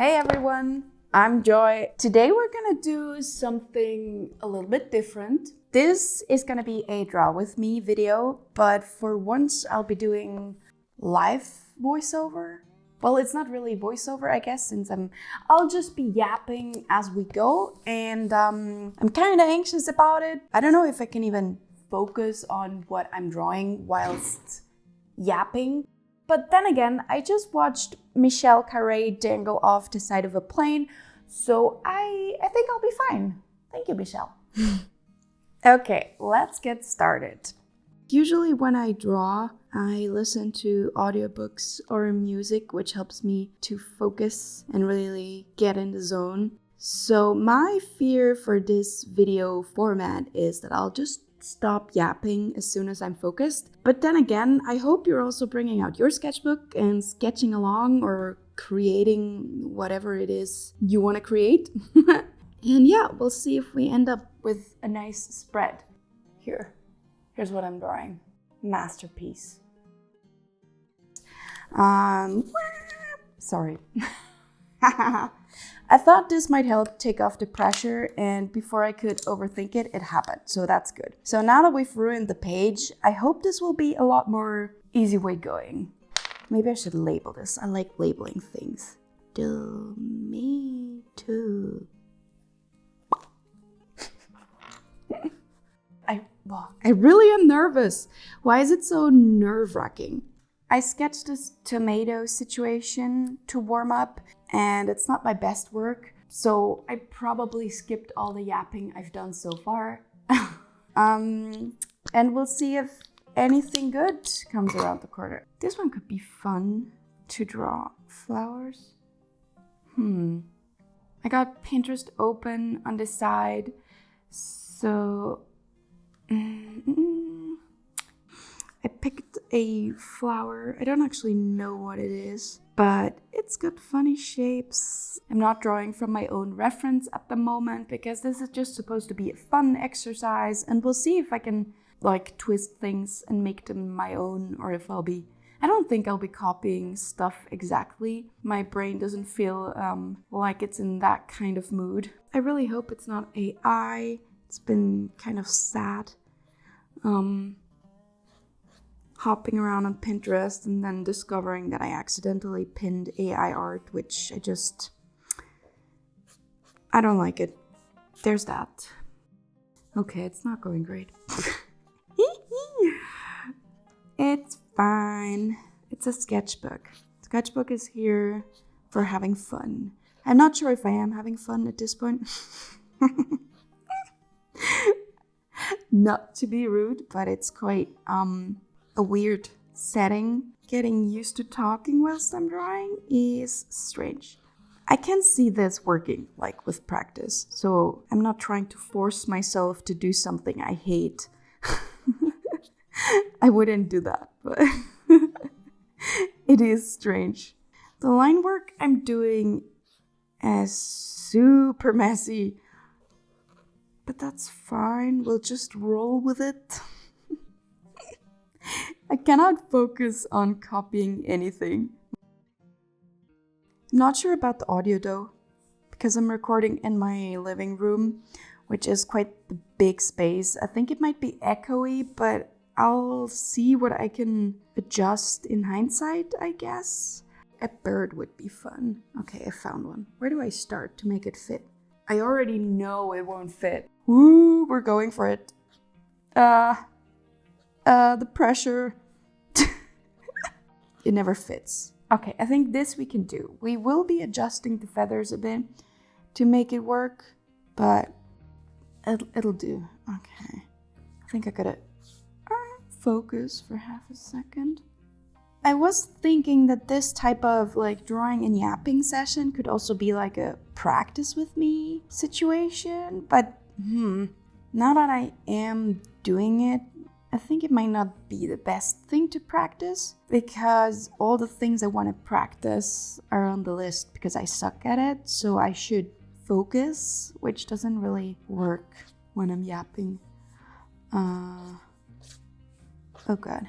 Hey everyone, I'm Joy. Today we're gonna do something a little bit different. This is gonna be a draw with me video, but for once I'll be doing live voiceover. Well, it's not really voiceover, I guess, since I'll just be yapping as we go, and I'm kind of anxious about it. I don't know if I can even focus on what I'm drawing whilst yapping. But then again, I just watched Michelle Carey dangle off the side of a plane, so I think I'll be fine. Thank you, Michelle. Okay, let's get started. Usually when I draw, I listen to audiobooks or music, which helps me to focus and really get in the zone. So my fear for this video format is that I'll just stop yapping as soon as I'm focused. But then again, I hope you're also bringing out your sketchbook and sketching along or creating whatever it is you want to create. And yeah, we'll see if we end up with a nice spread. Here's what I'm drawing. Masterpiece. Sorry. I thought this might help take off the pressure, and before I could overthink it, it happened. So that's good. So now that we've ruined the page, I hope this will be a lot more easy way going. Maybe I should label this. I like labeling things. Do me too. I really am nervous. Why is it so nerve-wracking? I sketched this tomato situation to warm up, and it's not my best work, so I probably skipped all the yapping I've done so far. And we'll see if anything good comes around the corner. This one could be fun to draw. Flowers? I got Pinterest open on the side, so I picked a flower. I don't actually know what it is, but it's got funny shapes. I'm not drawing from my own reference at the moment because this is just supposed to be a fun exercise, and we'll see if I can twist things and make them my own, or if I don't think I'll be copying stuff exactly. My brain doesn't feel like it's in that kind of mood. I really hope it's not AI. It's been kind of sad. Hopping around on Pinterest and then discovering that I accidentally pinned AI art, which I don't like it. There's that. Okay, it's not going great. It's fine. It's a sketchbook. Sketchbook is here for having fun. I'm not sure if I am having fun at this point. Not to be rude, but it's quite a weird setting. Getting used to talking whilst I'm drawing is strange. I can see this working with practice, so I'm not trying to force myself to do something I hate. I wouldn't do that, but it is strange. The line work I'm doing is super messy, but that's fine. We'll just roll with it. I cannot focus on copying anything. I'm not sure about the audio though, because I'm recording in my living room, which is quite the big space. I think it might be echoey, but I'll see what I can adjust in hindsight, I guess. A bird would be fun. Okay, I found one. Where do I start to make it fit? I already know it won't fit. Woo, we're going for it. The pressure. It never fits. Okay, I think this we can do. We will be adjusting the feathers a bit to make it work, but it'll do. Okay, I think I gotta focus for half a second. I was thinking that this type of drawing and yapping session could also be a practice with me situation, but now that I am doing it, I think it might not be the best thing to practice, because all the things I want to practice are on the list because I suck at it, so I should focus, which doesn't really work when I'm yapping. Oh god.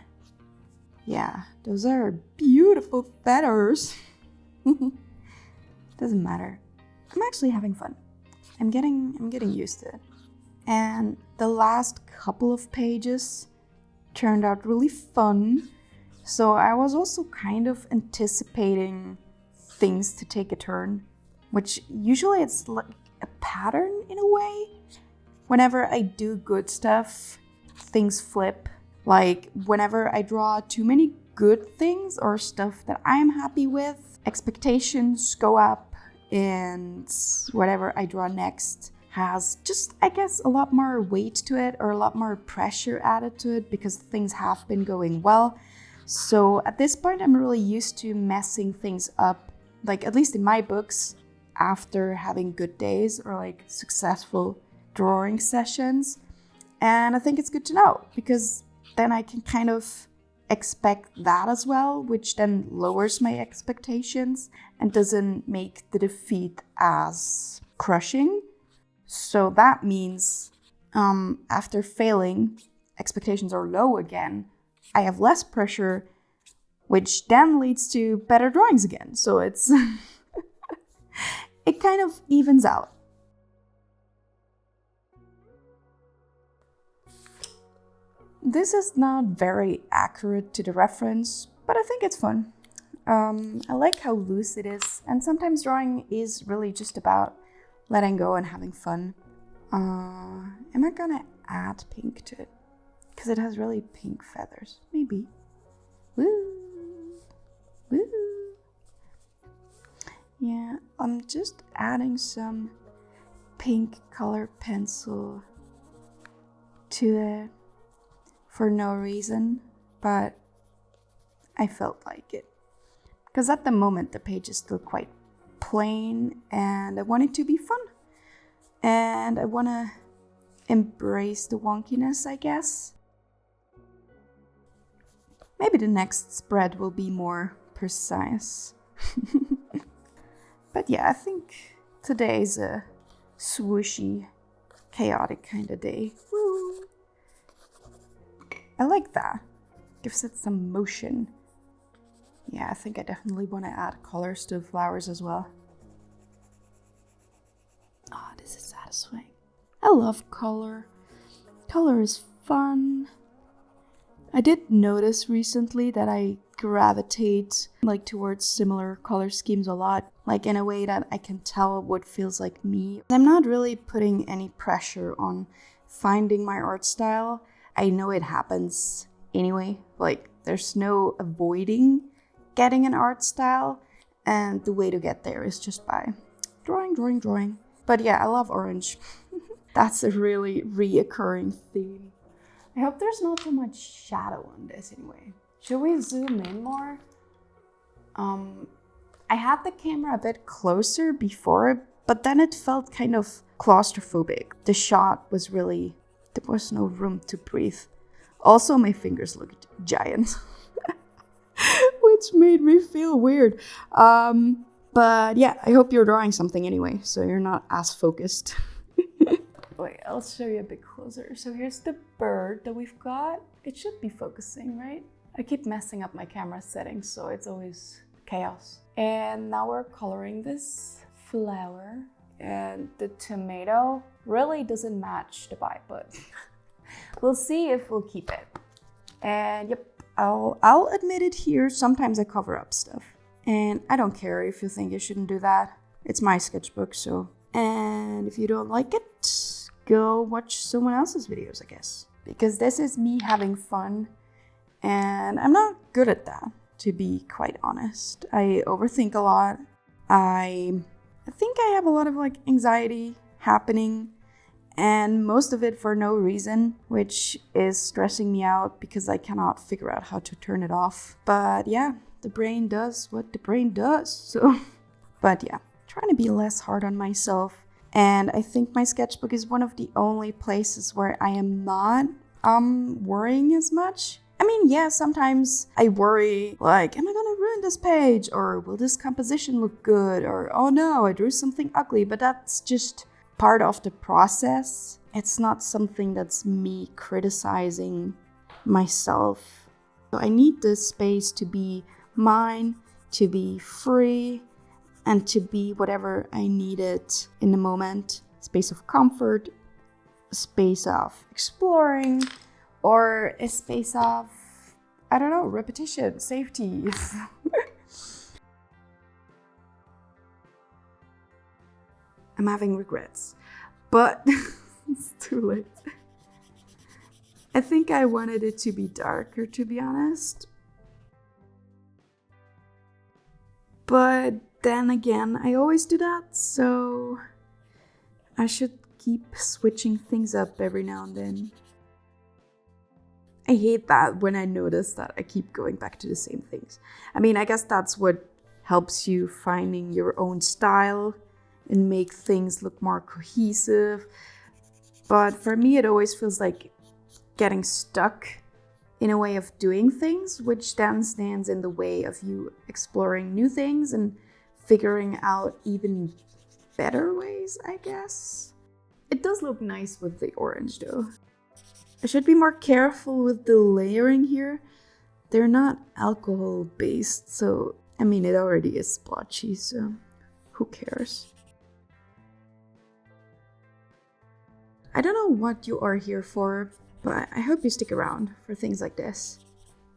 Yeah, those are beautiful feathers. Doesn't matter. I'm actually having fun. I'm getting used to it. And the last couple of pages turned out really fun. So I was also kind of anticipating things to take a turn, which usually it's like a pattern in a way. Whenever I do good stuff, things flip. Like whenever I draw too many good things or stuff that I'm happy with, expectations go up, and whatever I draw next has just, I guess, a lot more weight to it or a lot more pressure added to it because things have been going well. So at this point, I'm really used to messing things up, like at least in my books, after having good days or like successful drawing sessions. And I think it's good to know because then I can kind of expect that as well, which then lowers my expectations and doesn't make the defeat as crushing. So that means after failing, expectations are low again. I have less pressure, which then leads to better drawings again. So it's it kind of evens out. This is not very accurate to the reference, but I think it's fun. I like how loose it is, and sometimes drawing is really just about letting go and having fun. Am I gonna add pink to it? Because it has really pink feathers. Maybe. Woo! Woo! Yeah, I'm just adding some pink color pencil to it for no reason, but I felt like it. Because at the moment the page is still quite plain and I want it to be fun. And I want to embrace the wonkiness, I guess. Maybe the next spread will be more precise. But yeah, I think today's a swooshy, chaotic kind of day. Woo! I like that. Gives it some motion. Yeah, I think I definitely want to add colors to the flowers as well. Oh, this is satisfying. I love color. Color is fun. I did notice recently that I gravitate like towards similar color schemes a lot, like in a way that I can tell what feels like me. I'm not really putting any pressure on finding my art style. I know it happens anyway. Like there's no avoiding getting an art style, and the way to get there is just by drawing. But yeah, I love orange. That's a really reoccurring theme. I hope there's not too much shadow on this anyway. Should we zoom in more? I had the camera a bit closer before, but then it felt kind of claustrophobic. The shot was really, there was no room to breathe. Also, my fingers looked giant, which made me feel weird. But yeah, I hope you're drawing something anyway, so you're not as focused. Wait, I'll show you a bit closer. So here's the bird that we've got. It should be focusing, right? I keep messing up my camera settings, so it's always chaos. And now we're coloring this flower, and the tomato really doesn't match the vibe, but we'll see if we'll keep it. And yep, I'll admit it here. Sometimes I cover up stuff, and I don't care if you think you shouldn't do that. It's my sketchbook, so. And if you don't like it, go watch someone else's videos, I guess. Because this is me having fun, and I'm not good at that, to be quite honest. I overthink a lot. I think I have a lot of like anxiety happening, and most of it for no reason, which is stressing me out because I cannot figure out how to turn it off. But yeah, the brain does what the brain does, so. But yeah, trying to be less hard on myself. And I think my sketchbook is one of the only places where I am not worrying as much. I mean, yeah, sometimes I worry, like, am I gonna ruin this page? Or will this composition look good? Or, oh no, I drew something ugly. But that's just part of the process. It's not something that's me criticizing myself. So I need this space to be mine, to be free, and to be whatever I needed in the moment. Space of comfort, a space of exploring, or a space of, I don't know, repetition, safety. I'm having regrets, but it's too late. I think I wanted it to be darker, to be honest. But then again, I always do that, so I should keep switching things up every now and then. I hate that when I notice that I keep going back to the same things. I mean, I guess that's what helps you finding your own style and make things look more cohesive. But for me, it always feels like getting stuck in a way of doing things, which then stands in the way of you exploring new things and figuring out even better ways, I guess. It does look nice with the orange though. I should be more careful with the layering here. They're not alcohol based, so I mean it already is splotchy, so who cares? I don't know what you are here for, but I hope you stick around for things like this.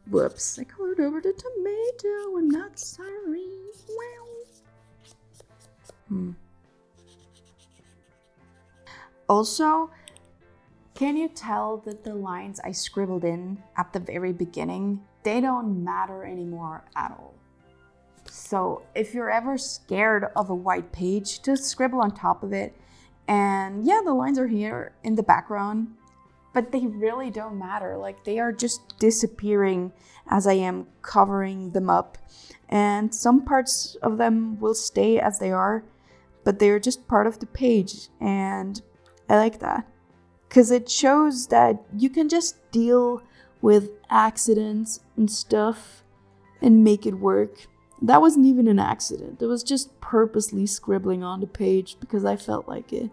Whoops, I colored over the tomato. I'm not sorry. Wow. Also, can you tell that the lines I scribbled in at the very beginning, they don't matter anymore at all? So if you're ever scared of a white page, just scribble on top of it. And yeah, the lines are here in the background, but they really don't matter. Like, they are just disappearing as I am covering them up. And some parts of them will stay as they are, but they're just part of the page. And I like that, because it shows that you can just deal with accidents and stuff and make it work. That wasn't even an accident. It was just purposely scribbling on the page because I felt like it.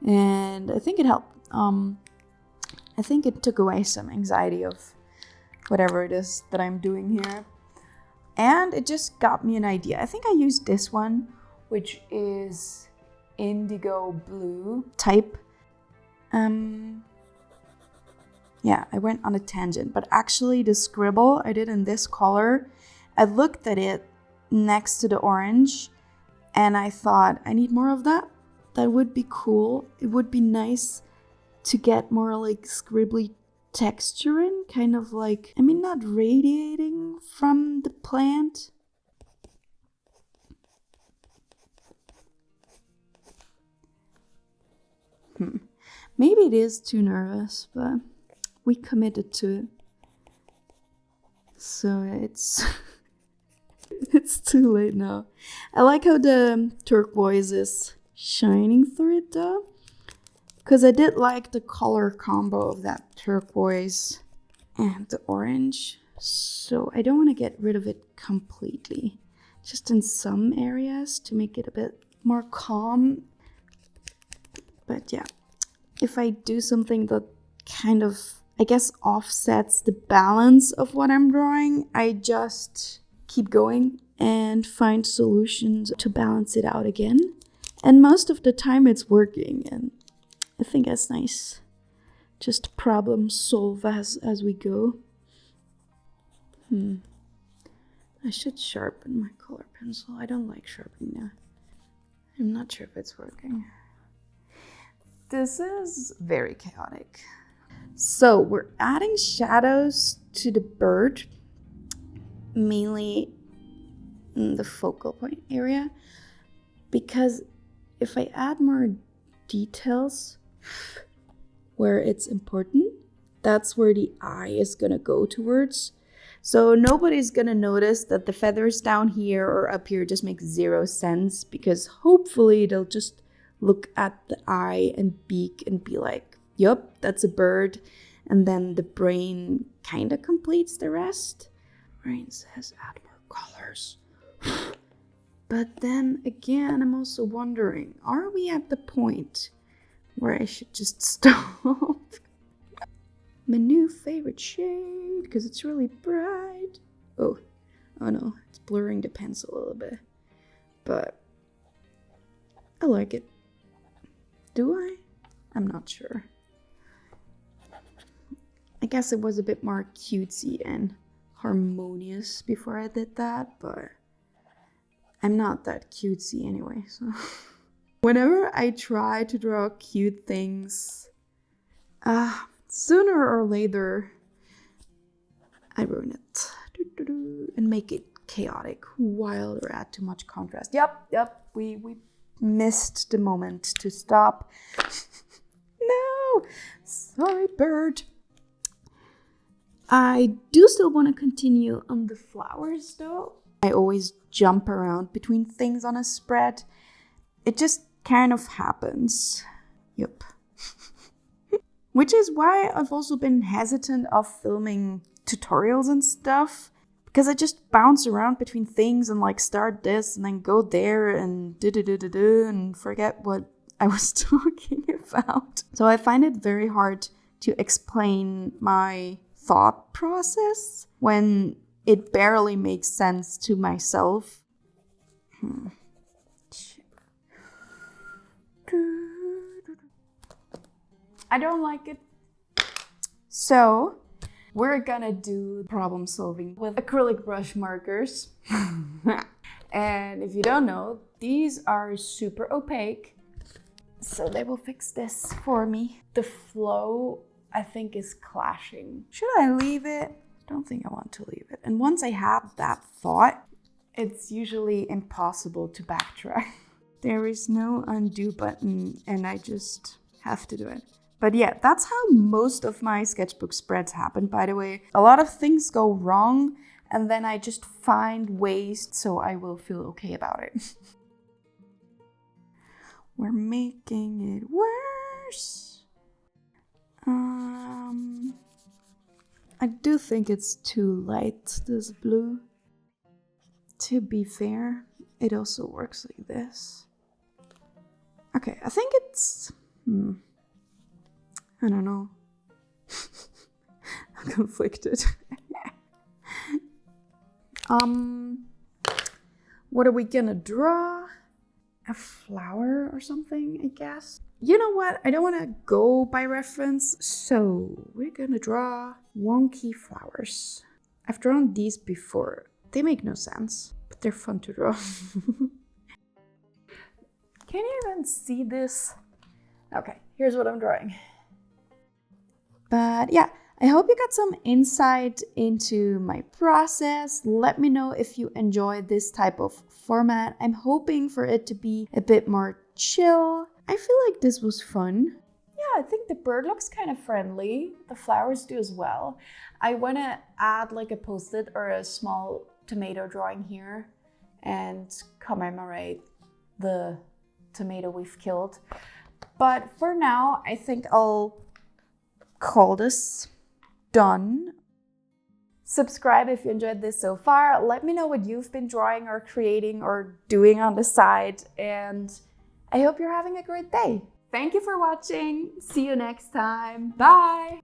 And I think it helped. I think it took away some anxiety of whatever it is that I'm doing here. And it just got me an idea. I think I used this one, which is indigo blue type. Yeah, I went on a tangent. But actually the scribble I did in this color, I looked at it next to the orange and I thought, I need more of that. That would be cool. It would be nice to get more like scribbly texture in, kind of like, I mean, not radiating from the plant. Maybe it is too nervous, but we committed to it. So it's it's too late now. I like how the turquoise is shining through it though, because I did like the color combo of that turquoise and the orange. So I don't want to get rid of it completely, just in some areas to make it a bit more calm. But yeah, if I do something that kind of, I guess, offsets the balance of what I'm drawing, I just keep going and find solutions to balance it out again. And most of the time it's working, and I think that's nice. Just problem solve as we go. I should sharpen my color pencil. I don't like sharpening now. I'm not sure if it's working. This is very chaotic. So we're adding shadows to the bird, mainly in the focal point area, because if I add more details where it's important, that's where the eye is gonna go towards. So nobody's gonna notice that the feathers down here or up here just make zero sense, because hopefully they'll just look at the eye and beak and be like, yup, that's a bird. And then the brain kind of completes the rest. Brain says add more colors. But then again, I'm also wondering, are we at the point where I should just stop? My new favorite shade, because it's really bright. Oh no, it's blurring the pencil a little bit. But I like it. Do I? I'm not sure. I guess it was a bit more cutesy and harmonious before I did that, but I'm not that cutesy anyway, so. Whenever I try to draw cute things, sooner or later, I ruin it and make it chaotic, wild, or add too much contrast. Yep, we missed the moment to stop. No, sorry, bird. I do still want to continue on the flowers though. I always jump around between things on a spread. It just kind of happens. Yep. Which is why I've also been hesitant of filming tutorials and stuff, because I just bounce around between things and like start this and then go there and and forget what I was talking about. So I find it very hard to explain my thought process when it barely makes sense to myself. I don't like it. So we're gonna do problem solving with acrylic brush markers. And if you don't know, these are super opaque, so they will fix this for me. The flow, I think, is clashing. Should I leave it? I don't think I want to leave it. And once I have that thought, it's usually impossible to backtrack. There is no undo button and I just have to do it. But yeah, that's how most of my sketchbook spreads happen, by the way. A lot of things go wrong and then I just find ways so I will feel okay about it. We're making it worse. I do think it's too light, this blue. To be fair, it also works like this. Okay, I think it's... I don't know. I'm conflicted. What are we gonna draw? A flower or something, I guess. You know what? I don't want to go by reference, so we're gonna draw wonky flowers. I've drawn these before. They make no sense, but they're fun to draw. Can you even see this? Okay, here's what I'm drawing. But yeah, I hope you got some insight into my process. Let me know if you enjoy this type of format. I'm hoping for it to be a bit more chill. I feel like this was fun. Yeah, I think the bird looks kind of friendly. The flowers do as well. I want to add like a post-it or a small tomato drawing here and commemorate the tomato we've killed. But for now, I think I'll call this done. Subscribe if you enjoyed this so far. Let me know what you've been drawing or creating or doing on the side. And I hope you're having a great day. Thank you for watching. See you next time. Bye.